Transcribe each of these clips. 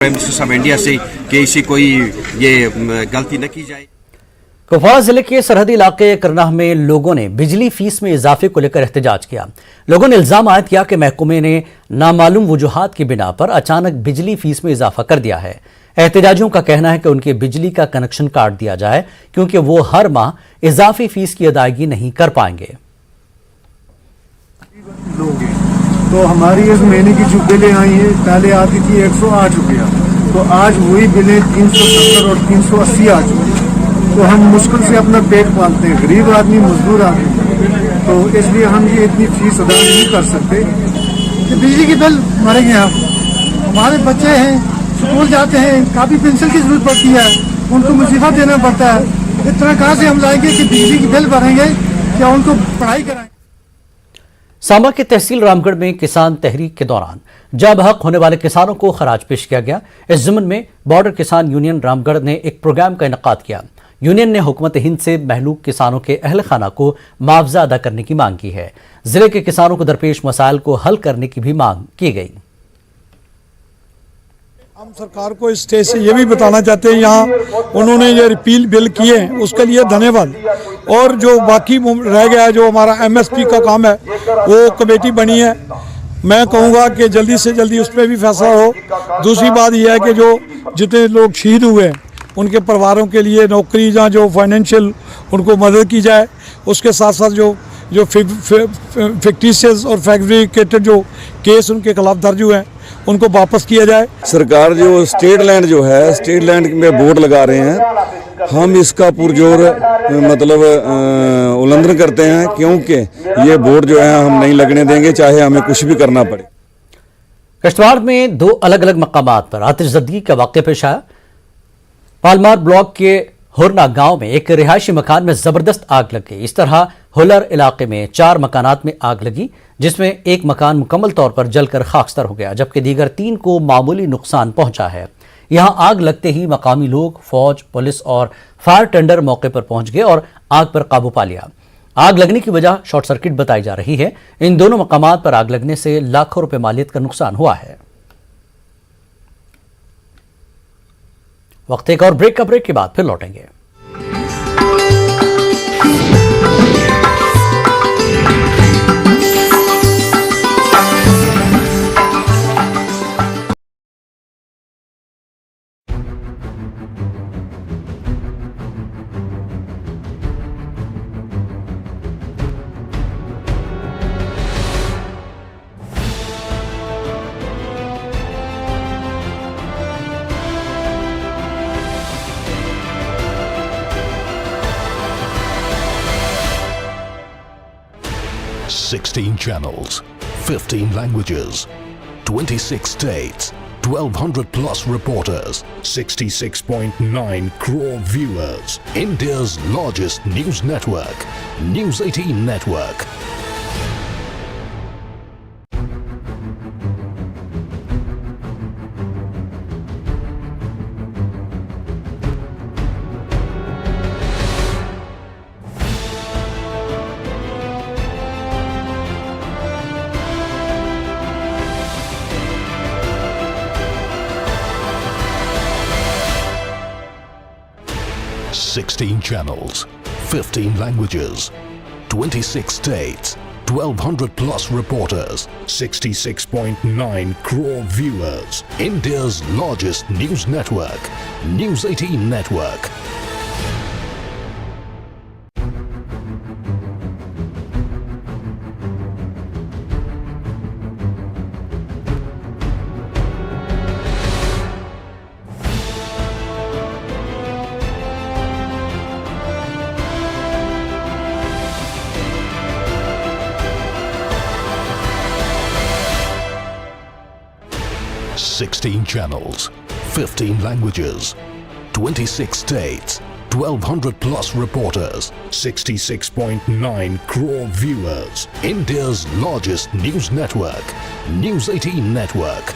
Prime minister of India से कि इसे कोई ये गलती न की जाए। कुपवाड़ा जिले के सरहदी इलाके करनाह में लोगों ने बिजली फीस में इजाफे को लेकर एहतजाज किया। लोगों ने इल्जाम आयद किया कि महकमे ने नामालूम वजूहात की बिना पर अचानक बिजली फीस में इजाफा कर दिया है। एहतजाजियों का कहना है कि उनके बिजली का कनेक्शन काट दिया जाए क्योंकि वो हर माह इजाफी फीस की अदायगी नहीं कर पाएंगे। तो हमारी इस महीने की जो बिलें आई हैं, पहले आती थी 108 रुपया, तो आज वही बिलें 370 और 380 आ चुकी हैं। तो हम मुश्किल से अपना पेट पालते हैं, गरीब आदमी, मजदूर आदमी, तो इसलिए हम ये इतनी फीस अदा नहीं कर सकते। बिजली की बिल भरेंगे आप, हमारे बच्चे हैं स्कूल जाते हैं, काफ़ी पेंसिल की जरूरत पड़ती है, उनको मुसीबा देना पड़ता है। इतना कहाँ से हम लाएंगे कि बिजली की बिल भरेंगे, क्या उनको पढ़ाई कराएंगे। सांबा की तहसील रामगढ़ में किसान तहरीक के दौरान जब हक होने वाले किसानों को खराज पेश किया गया। इस ज़िम्न में बॉर्डर किसान यूनियन रामगढ़ ने एक प्रोग्राम का इनेकाद किया। यूनियन ने हुकूमत हिंद से महलूक किसानों के अहल खाना को मुआवजा अदा करने की मांग की है। जिले के किसानों को दरपेश मसाइल को हल करने की भी मांग की गई। हम सरकार को इस स्टेज से ये भी बताना चाहते हैं, यहाँ उन्होंने ये रिपील बिल किए हैं उसके लिए धन्यवाद। और जो बाकी रह गया है, जो हमारा MSP का काम है, वो कमेटी बनी है, मैं कहूँगा कि जल्दी से जल्दी उस पर भी फैसला हो। दूसरी बात यह है कि जो जितने लोग शहीद हुए हैं उनके परिवारों के लिए नौकरी या जो फाइनेंशियल उनको मदद की जाए। उसके साथ साथ जो फिक्टिशियस और फैब्रिकेटेड जो केस उनके खिलाफ दर्ज हुए हैं उनको वापस किया जाए। सरकार जो स्टेट लैंड जो है, स्टेट लैंड में बोर्ड लगा रहे हैं, हम इसका पुरजोर मतलब उल्लंघन करते हैं, क्योंकि ये बोर्ड जो है हम नहीं लगने देंगे, चाहे हमें कुछ भी करना पड़े। किश्तवाड़ में दो अलग अलग मकामात पर आतिशज़दगी का वाक़या पेश आया। पालमार ब्लॉक के हुरना गांव में एक रिहायशी मकान में जबरदस्त आग लग गई। इस तरह हुलर इलाके में 4 मकानात में आग लगी, जिसमें एक मकान मुकम्मल तौर पर जलकर खाकस्तर हो गया, जबकि दीगर 3 को मामूली नुकसान पहुंचा है। यहां आग लगते ही मकामी लोग, फौज, पुलिस और फायर टेंडर मौके पर पहुंच गए और आग पर काबू पा लिया। आग लगने की वजह शॉर्ट सर्किट बताई जा रही है। इन दोनों मकामात पर आग लगने से लाखों रुपए मालियत का नुकसान हुआ है। वक्त एक और ब्रेक का, ब्रेक के बाद फिर लौटेंगे। Sixteen channels, 15 languages, 26 states, 1,200 plus reporters, 66.9 crore viewers. India's largest news network, News 18 Network. Sixteen channels, 15 languages, 26 states, 1,200 plus reporters, 66.9 crore viewers. India's largest news network, News 18 Network. Sixteen channels, 15 languages, 26 states, 1,200 plus reporters, 66.9 crore viewers. India's largest news network, News 18 Network.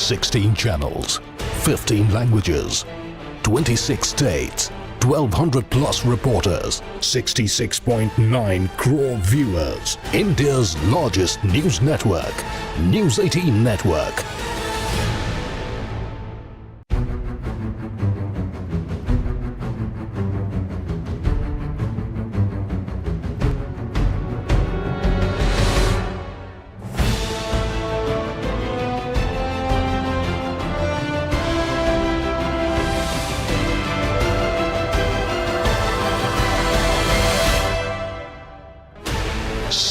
16 channels, 15 languages, 26 states, 1200 plus reporters, 66.9 crore viewers. India's largest news network, News 18 Network.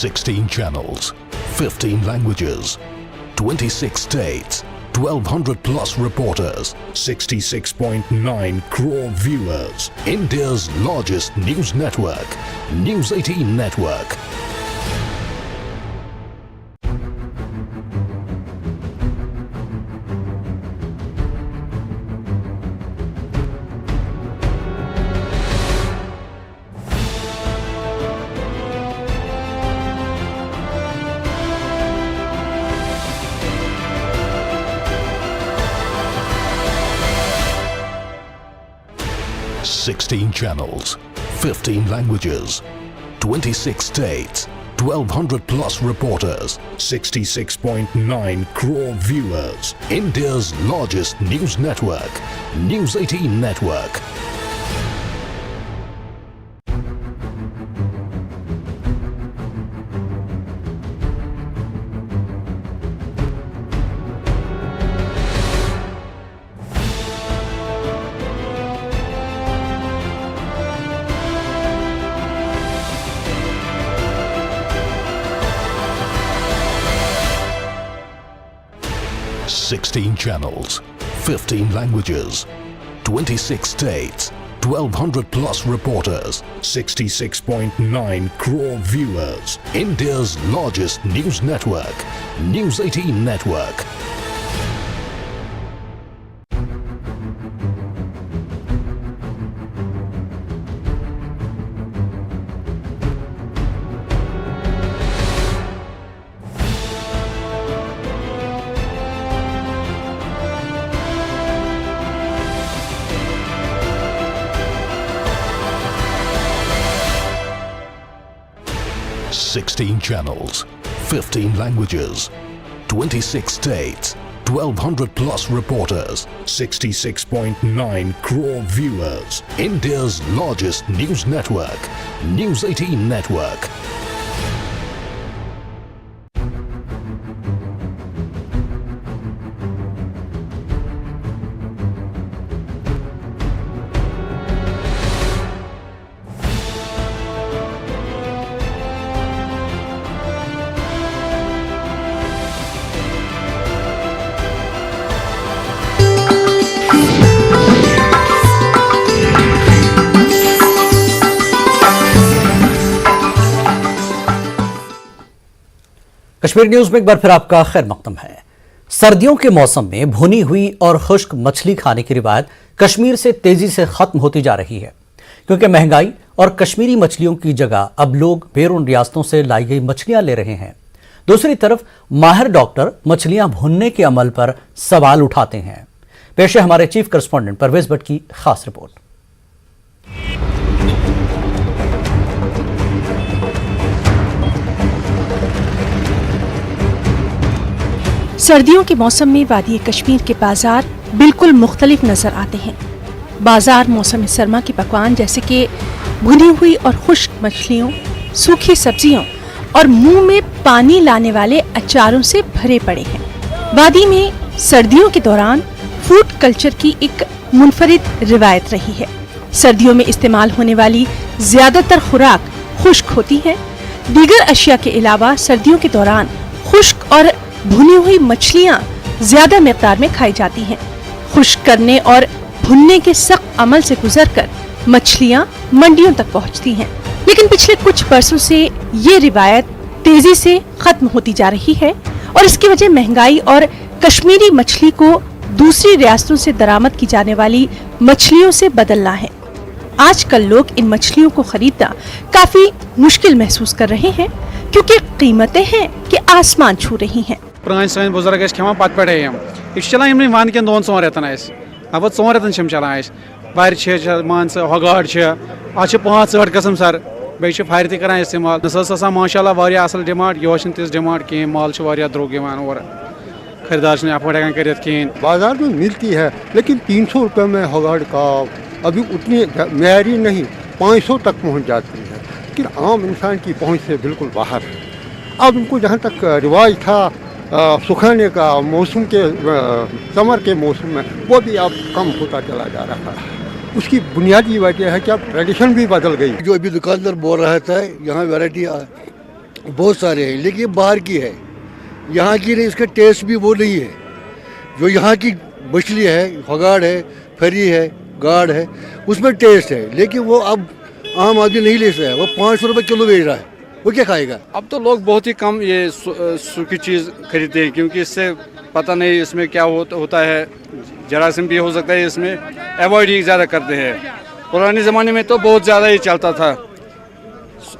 Sixteen channels, 15 languages, 26 states, 1200 plus reporters, 66.9 crore viewers. India's largest news network, News 18 Network. Sixteen channels, 15 languages, 26 states, 1200 plus reporters, 66.9 crore viewers. India's largest news network, News 18 Network. Sixteen channels, 15 languages, 26 states, 1200 plus reporters, 66.9 crore viewers. India's largest news network, News 18 Network. Sixteen channels, 15 languages, 26 states, 1200 plus reporters, 66.9 crore viewers. India's largest news network, News 18 Network. Kashmir news میں ایک بار پھر آپ کا خیر مقدم ہے۔ سردیوں کے موسم میں بھنی ہوئی اور خشک مچھلی کھانے کی روایت کشمیر سے تیزی سے ختم ہوتی جا رہی ہے، کیونکہ مہنگائی اور کشمیری مچھلیوں کی جگہ اب لوگ بیرون ریاستوں سے لائی گئی مچھلیاں لے رہے ہیں۔ دوسری طرف ماہر ڈاکٹر مچھلیاں بھوننے کے عمل پر سوال اٹھاتے ہیں۔ پیش ہے ہمارے چیف کرسپونڈنٹ پرویز بٹ کی خاص رپورٹ۔ سردیوں کے موسم میں وادی کشمیر کے بازار بالکل مختلف نظر آتے ہیں۔ بازار موسم سرما کے پکوان جیسے کہ بھنی ہوئی اور خشک مچھلیوں، سوکھی سبزیوں اور منہ میں پانی لانے والے اچاروں سے بھرے پڑے ہیں۔ وادی میں سردیوں کے دوران فوڈ کلچر کی ایک منفرد روایت رہی ہے۔ سردیوں میں استعمال ہونے والی زیادہ تر خوراک خشک ہوتی ہے۔ دیگر اشیاء کے علاوہ سردیوں کے دوران خشک اور بھنی ہوئی مچھلیاں زیادہ مقدار میں کھائی جاتی ہیں۔ خشک کرنے اور بھننے کے سخت عمل سے گزر کر مچھلیاں منڈیوں تک پہنچتی ہیں، لیکن پچھلے کچھ برسوں سے یہ روایت تیزی سے ختم ہوتی جا رہی ہے، اور اس کی وجہ مہنگائی اور کشمیری مچھلی کو دوسری ریاستوں سے درآمد کی جانے والی مچھلیوں سے بدلنا ہے۔ آج کل لوگ ان مچھلیوں کو خریدنا کافی مشکل محسوس کر رہے ہیں، کیونکہ قیمتیں ہیں کہ آسمان چھو رہی ہیں۔ پران سن بزرگ کھان پتہ پہ ये चलान यमन वन कन 2 रेतन अब 4 रेतन चलान वर मान हगाड़ आज 5-8 कस्म सर बे फायर तक इस्तेमाल नसा माशाल्लाह वारिया असल डिमांड यह तिस डिमांड कहें माल द्रोग और खरीदार अफोर्ड हेकान कर कहें। बाजार में मिलती है लेकिन 300 रुपये में हगाड़ का अभी उतनी मेयारी नहीं, 500 तक पहुंच जाती है, लेकिन आम इंसान की पहुंच से बिल्कुल बाहर है। अब इनको जहाँ तक रिवाज था सुखाने का मौसम के समर के मौसम में, वो भी अब कम होता चला जा रहा है। उसकी बुनियादी वजह है कि अब ट्रेडिशन भी बदल गई। जो अभी दुकानदार बोल रहा था यहाँ वैरायटी बहुत सारे हैं, लेकिन ये बाहर की है, यहाँ की नहीं, इसका टेस्ट भी वो नहीं है। जो यहाँ की मछली है, हगाड़ है, फरी है, गाड़ है, उसमें टेस्ट है, लेकिन वो अब आम आदमी नहीं ले सकता है। वो 500 रुपये किलो बेच रहा है, वो क्या खाएगा? अब तो लोग बहुत ही कम ये सूखी चीज़ खरीदते हैं, क्योंकि इससे पता नहीं इसमें क्या होता है, जरासीम भी हो सकता है, इसमें अवॉइड ही ज़्यादा करते हैं। पुराने ज़माने में तो बहुत ज़्यादा ही चलता था,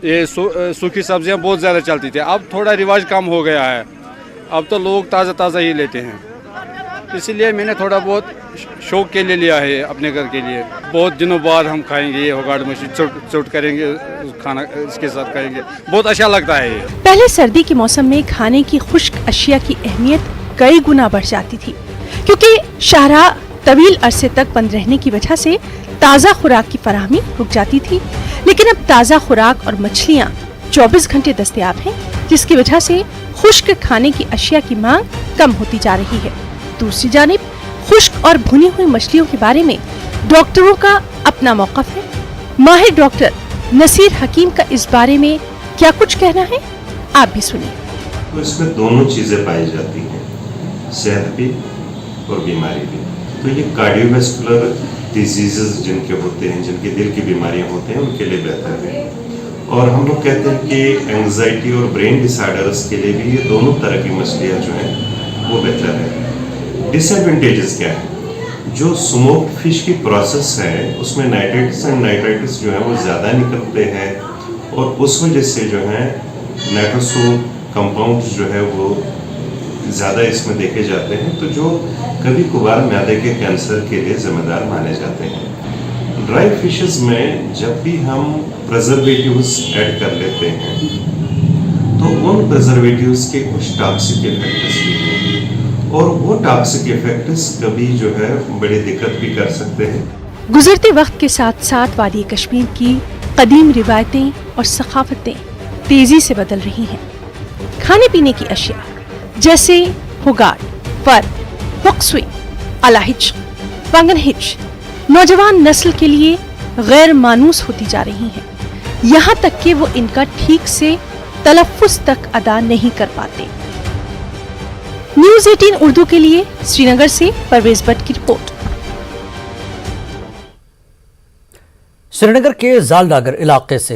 ये सूखी सब्जियां बहुत ज़्यादा चलती थी। अब थोड़ा रिवाज कम हो गया है, अब तो लोग ताज़ा ताज़ा ही लेते हैं, इसीलिए मैंने थोड़ा बहुत शौक के लिए लिया है अपने घर के लिए। बहुत दिनों बाद हम खाएंगे ये होगाड़ मछली, चुट करेंगे, खाना इसके साथ खाएंगे, बहुत अच्छा लगता है ये। पहले सर्दी के मौसम में खाने की खुश्क अशिया की अहमियत कई गुना बढ़ जाती थी, क्योंकि शाहराह तवील अरसे तक बंद रहने की वजह से ताज़ा खुराक की फराहमी रुक जाती थी। लेकिन अब ताज़ा खुराक और मछलियाँ 24 घंटे दस्तयाब हैं, जिसकी वजह से खुश्क खाने की अशिया की मांग कम होती जा रही है। दूसरी जानिब खुश्क और भुनी हुई मछलियों के बारे में डॉक्टरों का अपना मौक़िफ़ है। माहिर डॉक्टर नसीर हकीम का इस बारे में क्या कुछ कहना है, आप भी सुनिए। तो इसमें दोनों चीज़ें पाई जाती हैं, सेहत भी और बीमारी भी। तो ये कार्डियोवैस्कुलर डिजीज़ जिनके होते हैं, जिनके दिल की बीमारियां होते हैं, उनके लिए बेहतर है। और हम लोग कहते हैं कि एंग्जाइटी और ब्रेन डिसऑर्डर्स के लिए भी ये दोनों तरह की मछलियाँ जो हैं वो बेहतर है। डिसएडवांटेजेस क्या है? जो स्मोक्ड फिश की प्रोसेस है उसमें नाइट्रेट्स एंड नाइट्राइटिस जो है वो ज़्यादा निकलते हैं, और उस वजह से जो है नाइट्रोसो कंपाउंड्स जो है वो ज़्यादा इसमें देखे जाते हैं, तो जो कभी कभार मैदे के कैंसर के लिए जिम्मेदार माने जाते हैं। ड्राई फिशेस में जब भी हम प्रिजर्वेटिव्स ऐड कर लेते हैं तो उन प्रिजर्वेटिव्स के कुछ टॉक्सिक इफेक्ट्स भी हैं, और वो टॉक्सिक इफेक्ट्स कभी जो है बड़ी दिक्कत भी कर सकते हैं। गुजरते वक्त के साथ साथ वादी कश्मीर की कदीम रिवायतें और सकाफतें तेजी से बदल रही हैं। खाने पीने की अशिया जैसे हुगाड़, फर, हुक्सुई, अलाहिज, वांगनहिज नौजवान नस्ल के लिए गैर मानूस होती जा रही हैं, यहाँ तक कि वो इनका ठीक से तलफ्फुज़ तक अदा नहीं कर पाते। न्यूज़ 18 उर्दू के लिए श्रीनगर से परवेज भट्ट की रिपोर्ट। श्रीनगर के जालडागर इलाके से